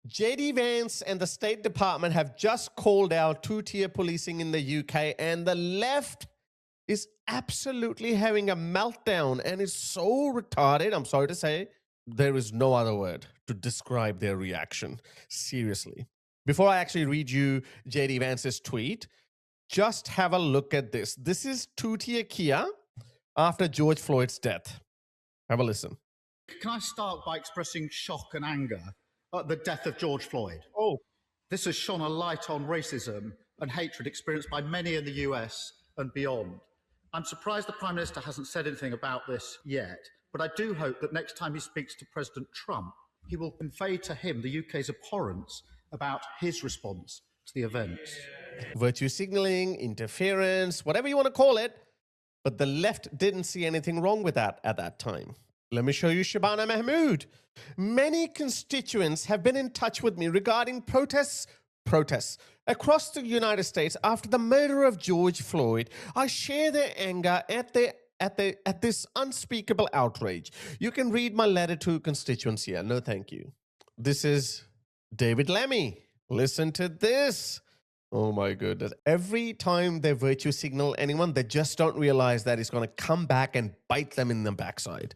JD Vance and the State Department have just called out two-tier policing in the UK, and the left is absolutely having a meltdown and is so retarded. I'm sorry to say, there is no other word to describe their reaction. Seriously. Before I actually read you JD Vance's tweet, just have a look at this. This is two-tier Kia after George Floyd's death. Have a listen. Can I start by expressing shock and anger at the death of George Floyd? Oh. This has shone a light on racism and hatred experienced by many in the US and beyond. I'm surprised the Prime Minister hasn't said anything about this yet, but I do hope that next time he speaks to President Trump, he will convey to him the UK's abhorrence about his response to the events. Virtue signaling, interference, whatever you want to call it, but the left didn't see anything wrong with that at that time. Let me show you Shabana Mahmood. Many constituents have been in touch with me regarding protests across the United States after the murder of George Floyd. I share their anger at this unspeakable outrage. You can read my letter to constituents here. No, thank you. This is David Lemmy. Listen to this. Oh my goodness. Every time they virtue signal anyone, they just don't realize that it's going to come back and bite them in the backside.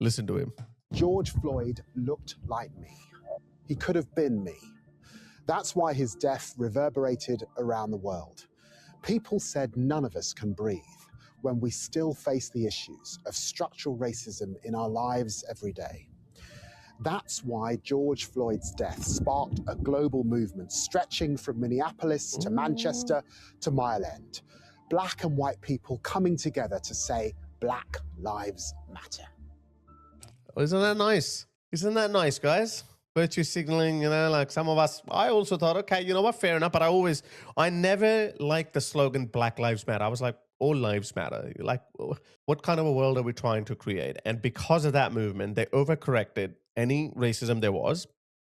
Listen to him. George Floyd looked like me. He could have been me. That's why his death reverberated around the world. People said none of us can breathe when we still face the issues of structural racism in our lives every day. That's why George Floyd's death sparked a global movement stretching from Minneapolis to Manchester to Mile End. Black and white people coming together to say Black Lives Matter. Isn't that nice? Isn't that nice, guys? Virtue signaling, you know, like some of us, I also thought, okay, you know what, fair enough. But I never liked the slogan Black Lives Matter. I was like, all lives matter. Like, what kind of a world are we trying to create? And because of that movement, they overcorrected any racism there was.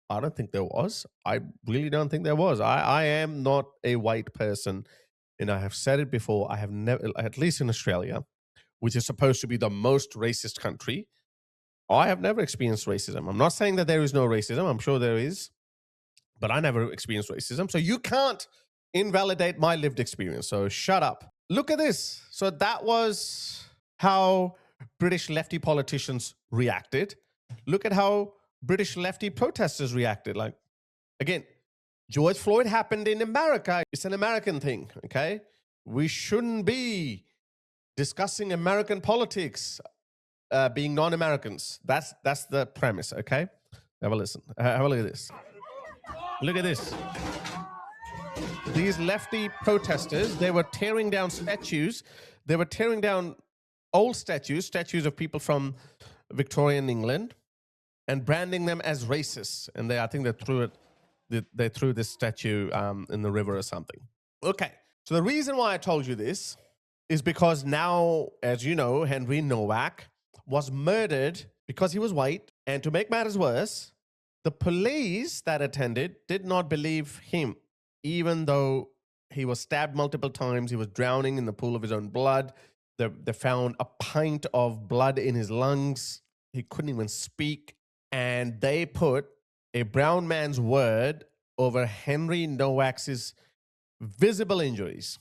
I don't think there was. I really don't think there was. I am not a white person. And I have said it before, I have never, at least in Australia, which is supposed to be the most racist country, I have never experienced racism. I'm not saying that there is no racism. I'm sure there is, but I never experienced racism. So you can't invalidate my lived experience. So shut up. Look at this. So that was how British lefty politicians reacted. Look at how British lefty protesters reacted. Like, again, George Floyd happened in America. It's an American thing, okay? We shouldn't be discussing American politics being non-Americans. That's the premise, okay? Have a listen. Have a look at this. Look at this. These lefty protesters, they were tearing down statues. They were tearing down old statues of people from Victorian England and branding them as racists. And I think they threw this statue in the river or something. Okay, so the reason why I told you this is because now, as you know, Henry Nowak was murdered because he was white. And to make matters worse, the police that attended did not believe him, even though he was stabbed multiple times. He was drowning in the pool of his own blood. They found a pint of blood in his lungs. He couldn't even speak. And they put a brown man's word over Henry Nowak's visible injuries.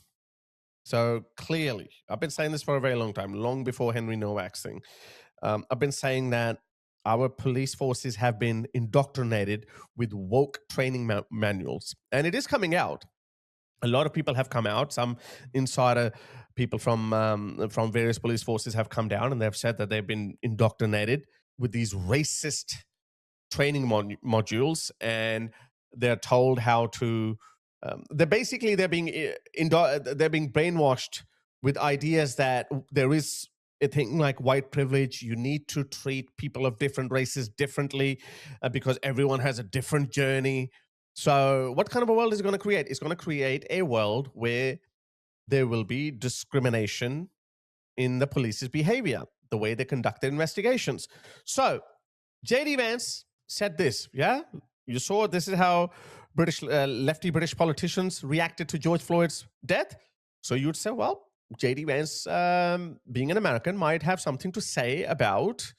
So clearly, I've been saying this for a very long time, long before Henry Nowak's thing. I've been saying that our police forces have been indoctrinated with woke training manuals. And it is coming out. A lot of people have come out. Some insider people from various police forces have come down and they've said that they've been indoctrinated with these racist training modules. And they're told how to... they're being brainwashed with ideas that there is a thing like white privilege. You need to treat people of different races differently because everyone has a different journey. So what kind of a world is it going to create? It's going to create a world where there will be discrimination in the police's behavior, the way they conduct their investigations. So JD Vance said this, yeah? You saw this is how lefty British politicians reacted to George Floyd's death. So you'd say, well, JD Vance, being an American, might have something to say about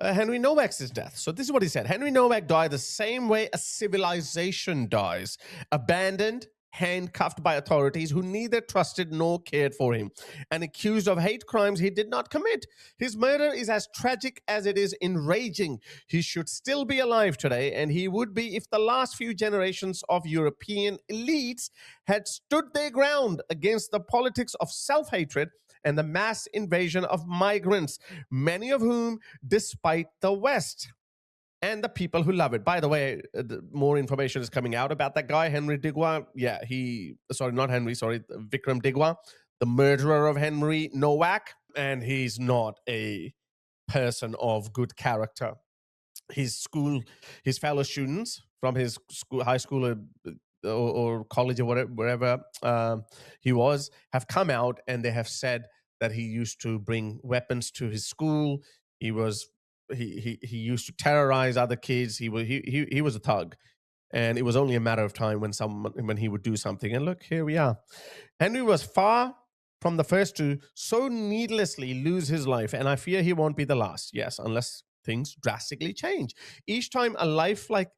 Henry Nowak's death. So this is what he said. Henry Nowak died the same way a civilization dies, abandoned, handcuffed by authorities who neither trusted nor cared for him, and accused of hate crimes he did not commit. His murder is as tragic as it is enraging. He should still be alive today, and he would be if the last few generations of European elites had stood their ground against the politics of self-hatred and the mass invasion of migrants, many of whom despite the West and the people who love it. By the way, more information is coming out about that guy, Henry Digwa. Yeah, Vikram Digwa, the murderer of Henry Nowak. And he's not a person of good character. His fellow students from his school, high school or college or whatever, wherever he was, have come out and they have said that he used to bring weapons to his school. He used to terrorize other kids. He was a thug, and it was only a matter of time when he would do something. And look, here we are. Henry was far from the first to so needlessly lose his life, and I fear he won't be the last. Yes, unless things drastically change. Each time a life like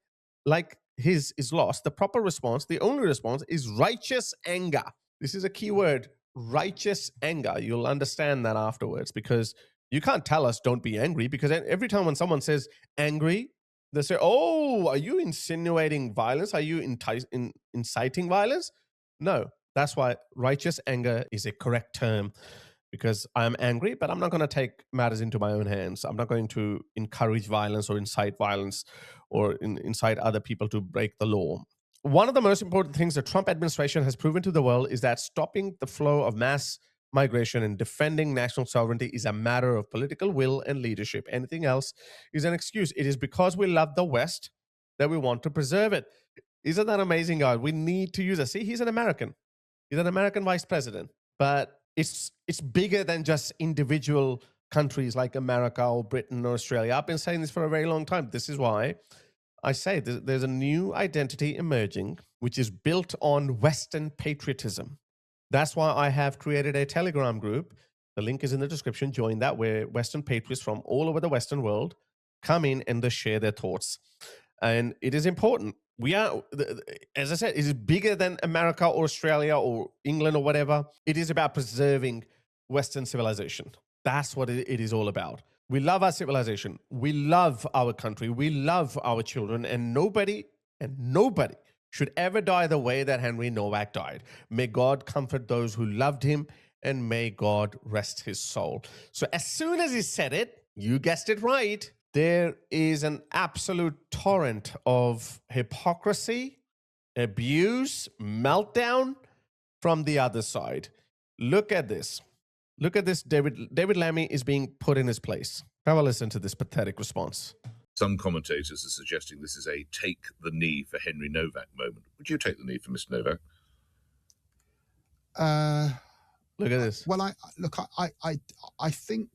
his is lost, the proper response, the only response, is righteous anger. This is a key word, righteous anger. You'll understand that afterwards, because you can't tell us don't be angry, because every time when someone says angry, they say, oh, are you insinuating violence? Are you inciting violence? No, that's why righteous anger is a correct term, because I am angry, but I'm not going to take matters into my own hands. I'm not going to encourage violence or incite violence or incite other people to break the law. One of the most important things the Trump administration has proven to the world is that stopping the flow of mass migration and defending national sovereignty is a matter of political will and leadership. Anything else is an excuse. It is because we love the West that we want to preserve it. Isn't that amazing, God? We need to use it. See, he's an American. He's an American vice president. But it's bigger than just individual countries like America or Britain or Australia. I've been saying this for a very long time. This is why I say there's a new identity emerging, which is built on Western patriotism. That's why I have created a Telegram group. The link is in the description. Join that, where Western patriots from all over the Western world come in and they share their thoughts. And it is important. We are, as I said, it is bigger than America or Australia or England or whatever. It is about preserving Western civilization. That's what it is all about. We love our civilization. We love our country. We love our children. And nobody should ever die the way that Henry Nowak died. May God comfort those who loved him, and may God rest his soul. So as soon as he said it, you guessed it right, there is an absolute torrent of hypocrisy, abuse, meltdown from the other side. Look at this. Look at this. David Lammy is being put in his place. Have a listen to this pathetic response. Some commentators are suggesting this is a take the knee for Henry Nowak moment. Would you take the knee for Mr. Nowak? Look at this. Well, I think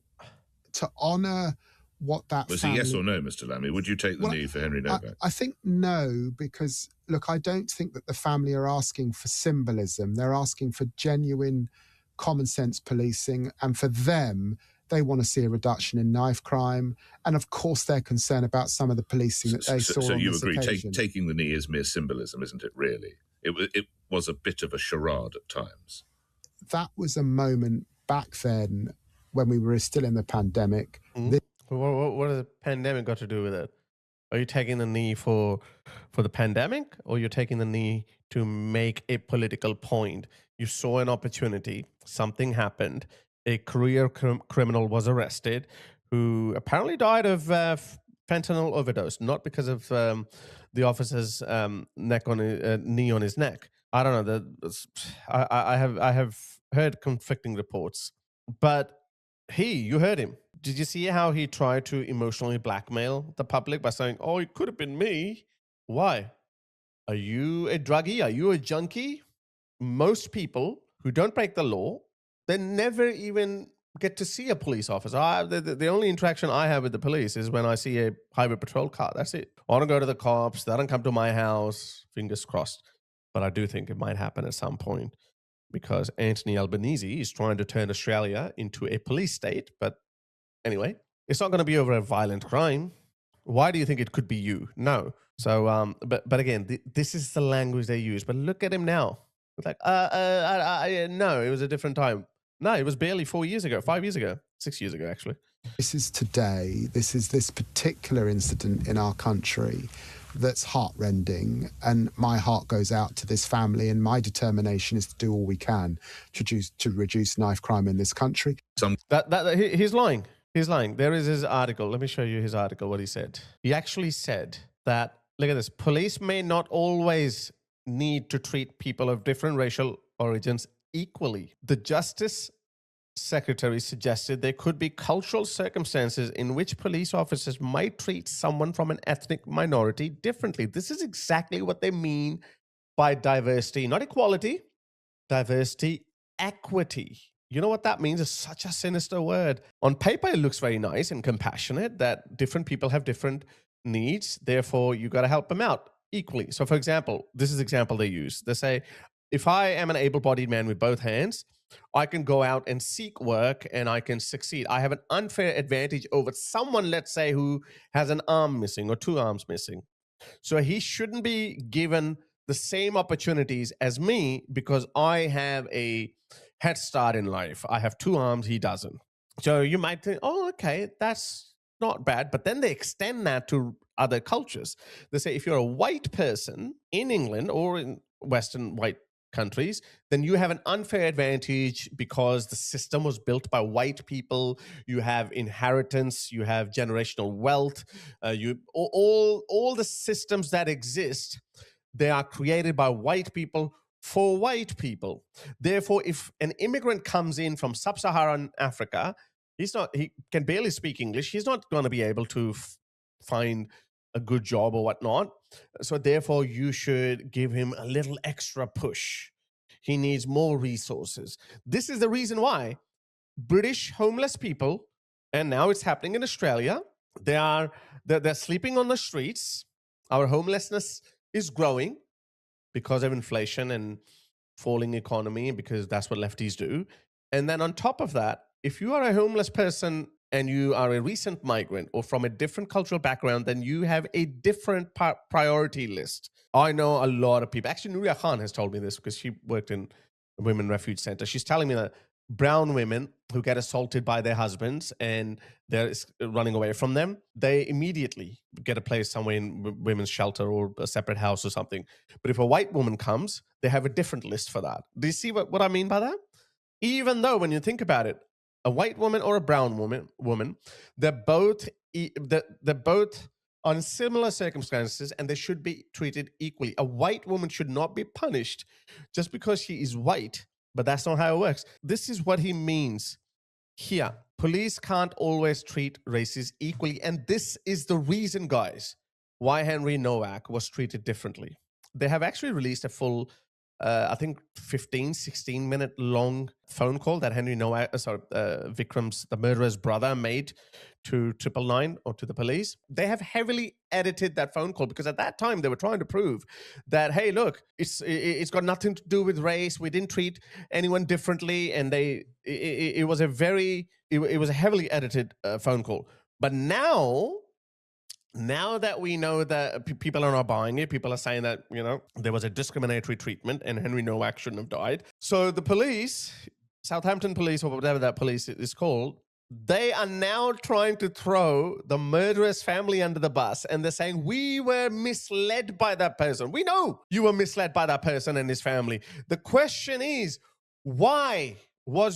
to honour what that was family... a yes or no, Mr. Lammy? Would you take the knee for Henry Nowak? I think no, because, look, I don't think that the family are asking for symbolism. They're asking for genuine common sense policing, and for them, they want to see a reduction in knife crime, and of course they're concerned about some of the policing that they saw. So you on this agree? Occasion. Taking the knee is mere symbolism, isn't it? Really, it was a bit of a charade at times. That was a moment back then when we were still in the pandemic. What has the pandemic got to do with it? Are you taking the knee for the pandemic, or you're taking the knee to make a political point? You saw an opportunity. Something happened. A career criminal was arrested who apparently died of fentanyl overdose, not because of the officer's knee on his neck. I don't know. I have heard conflicting reports, but you heard him. Did you see how he tried to emotionally blackmail the public by saying, "Oh, it could have been me"? Why? Are you a druggie? Are you a junkie? Most people who don't break the law, they never even get to see a police officer. The only interaction I have with the police is when I see a highway patrol car. That's it. I want to go to the cops. They don't come to my house. Fingers crossed. But I do think it might happen at some point, because Anthony Albanese is trying to turn Australia into a police state. But anyway, It's not going to be over a violent crime. Why do you think it could be you? No. So, but again, this is the language they use. But look at him now. It's like, no, it was a different time. No, it was barely 4 years ago, 5 years ago, 6 years ago, actually. This is today. This is this particular incident in our country that's heartrending, and my heart goes out to this family, and my determination is to do all we can to reduce knife crime in this country. He's lying. He's lying. There is his article. Let me show you his article, what he said. He actually said that, look at this, police may not always need to treat people of different racial origins equally. The Justice Secretary suggested there could be cultural circumstances in which police officers might treat someone from an ethnic minority differently. This is exactly what they mean by diversity, not equality, diversity, equity. You know what that means? It's such a sinister word. On paper, it looks very nice and compassionate that different people have different needs. Therefore, you got to help them out equally. So for example, this is the example they use. They say, if I am an able-bodied man with both hands, I can go out and seek work and I can succeed. I have an unfair advantage over someone, let's say, who has an arm missing or 2 arms missing. So he shouldn't be given the same opportunities as me because I have a head start in life. I have 2 arms, he doesn't. So you might think, oh, okay, that's not bad. But then they extend that to other cultures. They say if you're a white person in England or in Western white countries, then you have an unfair advantage because the system was built by white people. You have inheritance, you have generational wealth, all the systems that exist, they are created by white people for white people. Therefore, if an immigrant comes in from sub-Saharan Africa, he can barely speak English. He's not going to be able to find a good job or whatnot. So therefore, you should give him a little extra push. He needs more resources. This is the reason why British homeless people, and now it's happening in Australia, they're sleeping on the streets. Our homelessness is growing because of inflation and falling economy, because that's what lefties do. And then on top of that, if you are a homeless person and you are a recent migrant or from a different cultural background, then you have a different priority list. I know a lot of people. Actually, Nuria Khan has told me this because she worked in a women refuge center. She's telling me that brown women who get assaulted by their husbands and they're running away from them, they immediately get a place somewhere in women's shelter or a separate house or something. But if a white woman comes, they have a different list for that. Do you see what I mean by that? Even though when you think about it, a white woman or a brown woman, they're both on similar circumstances and they should be treated equally. A white woman should not be punished just because she is white, but that's not how it works. This is what he means here. Police can't always treat races equally. And this is the reason, guys, why Henry Nowak was treated differently. They have actually released a full, I think 15, 16 minute long phone call that Henry Nowak, Vikram's, the murderer's brother, made to 999 or to the police. They have heavily edited that phone call because at that time they were trying to prove that, hey, look, it's got nothing to do with race. We didn't treat anyone differently. And it was a heavily edited phone call. But now that we know that people are not buying it, people are saying that, there was a discriminatory treatment and Henry Nowak shouldn't have died. So the police, Southampton police or whatever that police is called, they are now trying to throw the murderous family under the bus. And they're saying, we were misled by that person. We know you were misled by that person and his family. The question is, why were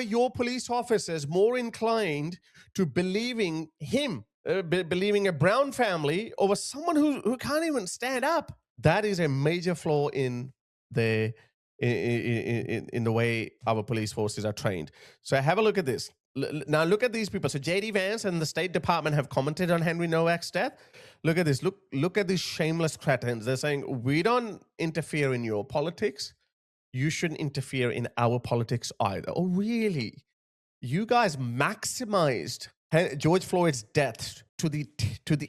your police officers more inclined to believing him? Believing a brown family over someone who can't even stand up? That is a major flaw in the way our police forces are trained. So have a look at this. Now look at these people. So JD Vance and the State Department have commented on Henry Nowak's death. Look at this. Look at these shameless cretins. They're saying, we don't interfere in your politics. You shouldn't interfere in our politics either. Oh, really? You guys maximized George Floyd's death to the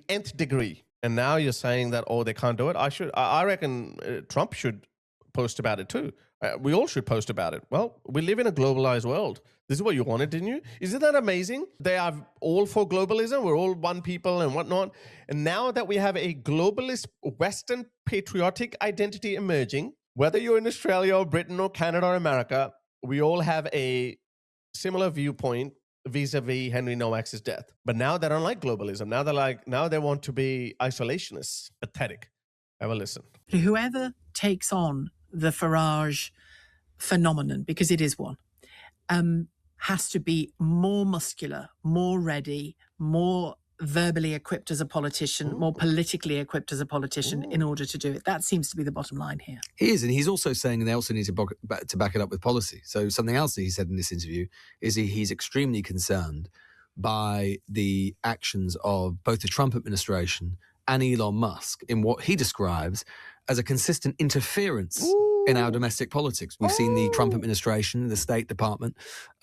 nth degree, and now you're saying that they can't do it. I reckon Trump should post about it too. We all should post about it. Well, we live in a globalized world. This is what you wanted, didn't you? Isn't that amazing? They are all for globalism. We're all one people and whatnot. And now that we have a globalist, Western patriotic identity emerging, whether you're in Australia or Britain or Canada or America, we all have a similar viewpoint vis-a-vis Henry Nowak's death. But now they don't like globalism. Now they want to be isolationists. Pathetic. Have a listen. Whoever takes on the Farage phenomenon, because it is one, has to be more muscular, more ready, more verbally equipped as a politician, more politically equipped as a politician in order to do it. That seems to be the bottom line here. He is, and he's also saying, and they also need to back it up with policy. So something else that he said in this interview is he's extremely concerned by the actions of both the Trump administration and Elon Musk in what he describes as a consistent interference in our domestic politics. We've seen the Trump administration, the State Department,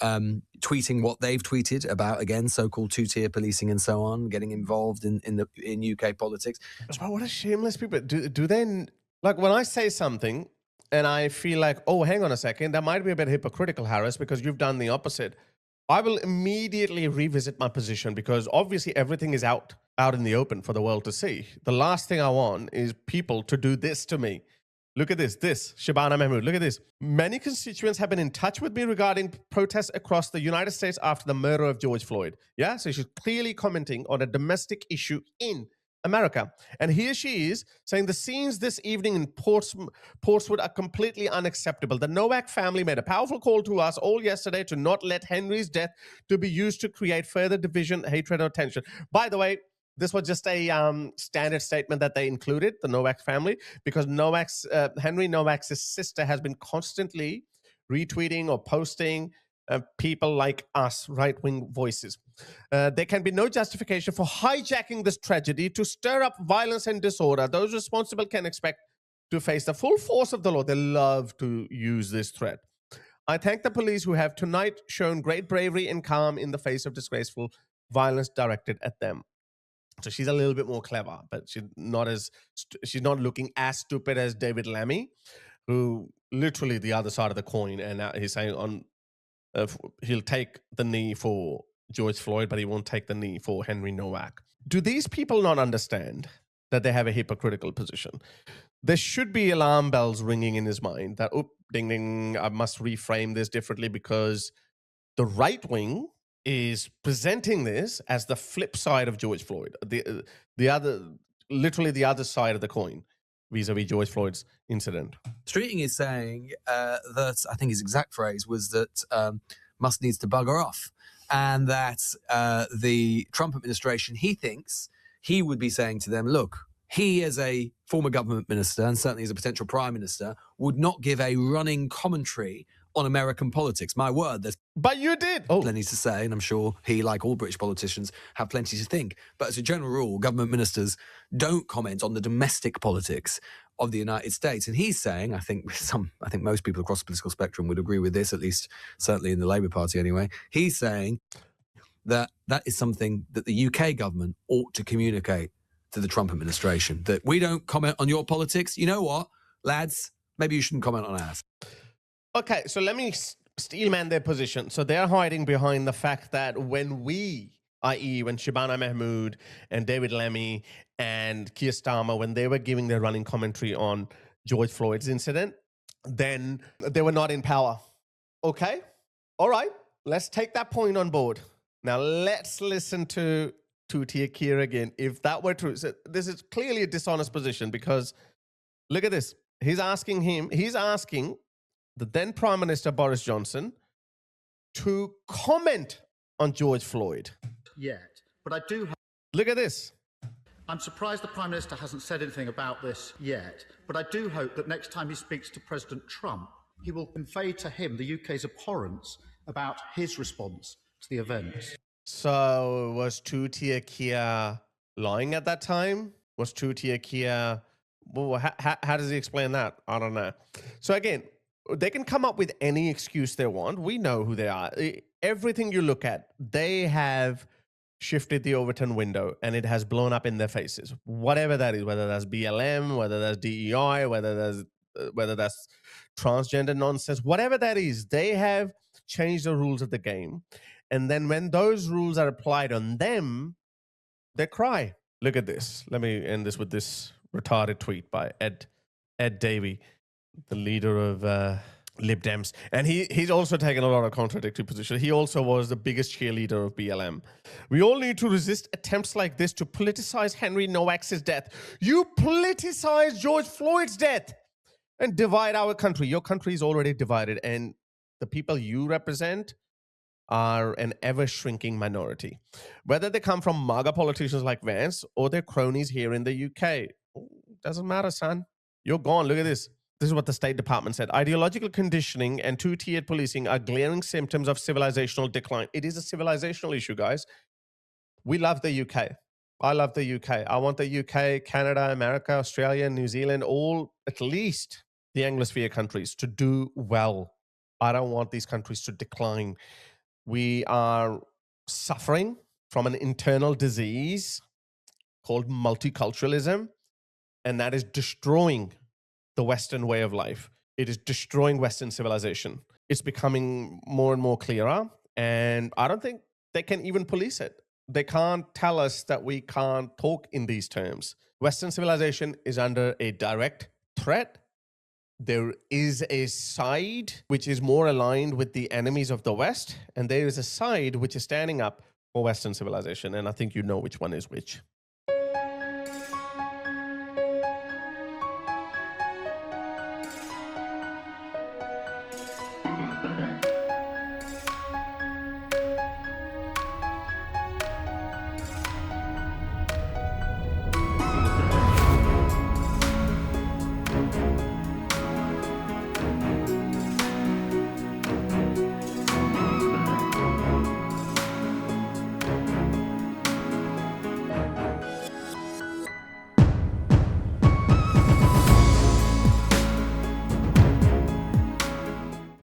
tweeting what they've tweeted about, again, so-called two-tier policing and so on, getting involved in UK politics. But what a shameless people. Do they, like, when I say something and I feel like, oh, hang on a second, that might be a bit hypocritical, Harris, because you've done the opposite, I will immediately revisit my position, because obviously everything is out in the open for the world to see. The last thing I want is people to do this to me. Look at this, Shabana Mahmood, look at this. Many constituents have been in touch with me regarding protests across the United States after the murder of George Floyd. Yeah, so she's clearly commenting on a domestic issue in America. And here she is saying the scenes this evening in Portswood are completely unacceptable. The Nowak family made a powerful call to us all yesterday to not let Henry's death to be used to create further division, hatred, or tension. By the way, this was just a standard statement that they included, the Nowak family, because Henry Nowak's sister has been constantly retweeting or posting people like us, right-wing voices. There can be no justification for hijacking this tragedy to stir up violence and disorder. Those responsible can expect to face the full force of the law. They love to use this threat. I thank the police who have tonight shown great bravery and calm in the face of disgraceful violence directed at them. So she's a little bit more clever, but she's not looking as stupid as David Lammy, who literally the other side of the coin. And now he's saying he'll take the knee for George Floyd, but he won't take the knee for Henry Nowak. Do these people not understand that they have a hypocritical position? There should be alarm bells ringing in his mind that, ding, ding, I must reframe this differently, because the right wing is presenting this as the flip side of George Floyd, the other side of the coin vis-a-vis George Floyd's incident. Streeting is saying that, I think his exact phrase was that Musk needs to bugger off, and that the Trump administration, he thinks he would be saying to them, look, he as a former government minister and certainly as a potential prime minister would not give a running commentary on American politics. My word, there's but you did plenty to say, and I'm sure he, like all British politicians, have plenty to think. But as a general rule, government ministers don't comment on the domestic politics of the United States. And he's saying, I think most people across the political spectrum would agree with this, at least certainly in the Labour Party anyway. He's saying that is something that the UK government ought to communicate to the Trump administration, that we don't comment on your politics. You know what, lads? Maybe you shouldn't comment on ours. Okay, so let me steelman their position. So they're hiding behind the fact that when we, i.e. when Shabana Mahmood and David Lammy and Keir Starmer, when they were giving their running commentary on George Floyd's incident, then they were not in power. Okay, all right, let's take that point on board. Now let's listen to Tuti Akir again. If that were true, so this is clearly a dishonest position, because look at this. He's asking the then Prime Minister Boris Johnson to comment on George Floyd. Yet, but I do. Look at this. I'm surprised the Prime Minister hasn't said anything about this yet, but I do hope that next time he speaks to President Trump, he will convey to him the UK's abhorrence about his response to the events. So was Tuti Akir lying at that time? Was Tuti Akir... Well, how does he explain that? I don't know. So again, they can come up with any excuse they want. We know who they are. Everything you look at, they have shifted the Overton window and it has blown up in their faces. Whatever that is, whether that's BLM, whether that's DEI, whether that's whether that's transgender nonsense, whatever that is, they have changed the rules of the game. And then when those rules are applied on them, they cry. Look at this. Let me end this with this retarded tweet by Ed Davey, the leader of Lib Dems. And he's also taken a lot of contradictory positions. He also was the biggest cheerleader of BLM. We all need to resist attempts like this to politicize Henry Nowak's death. You politicize George Floyd's death and divide our country. Your country is already divided, and the people you represent are an ever-shrinking minority. Whether they come from MAGA politicians like Vance or their cronies here in the UK, doesn't matter, son. You're gone. Look at this. This is what the State Department said. Ideological conditioning and two-tiered policing are glaring symptoms of civilizational decline. It is a civilizational issue, guys. We love the UK. I love the UK. I want the UK, Canada, America, Australia, New Zealand, all, at least the Anglosphere countries, to do well. I don't want these countries to decline. We are suffering from an internal disease called multiculturalism, and that is destroying the Western way of life. It is destroying Western civilization. It's becoming more and more clearer, and I don't think they can even police it. They can't tell us that we can't talk in these terms. Western civilization is under a direct threat. There is a side which is more aligned with the enemies of the West, and there is a side which is standing up for Western civilization, and I think you know which one is which.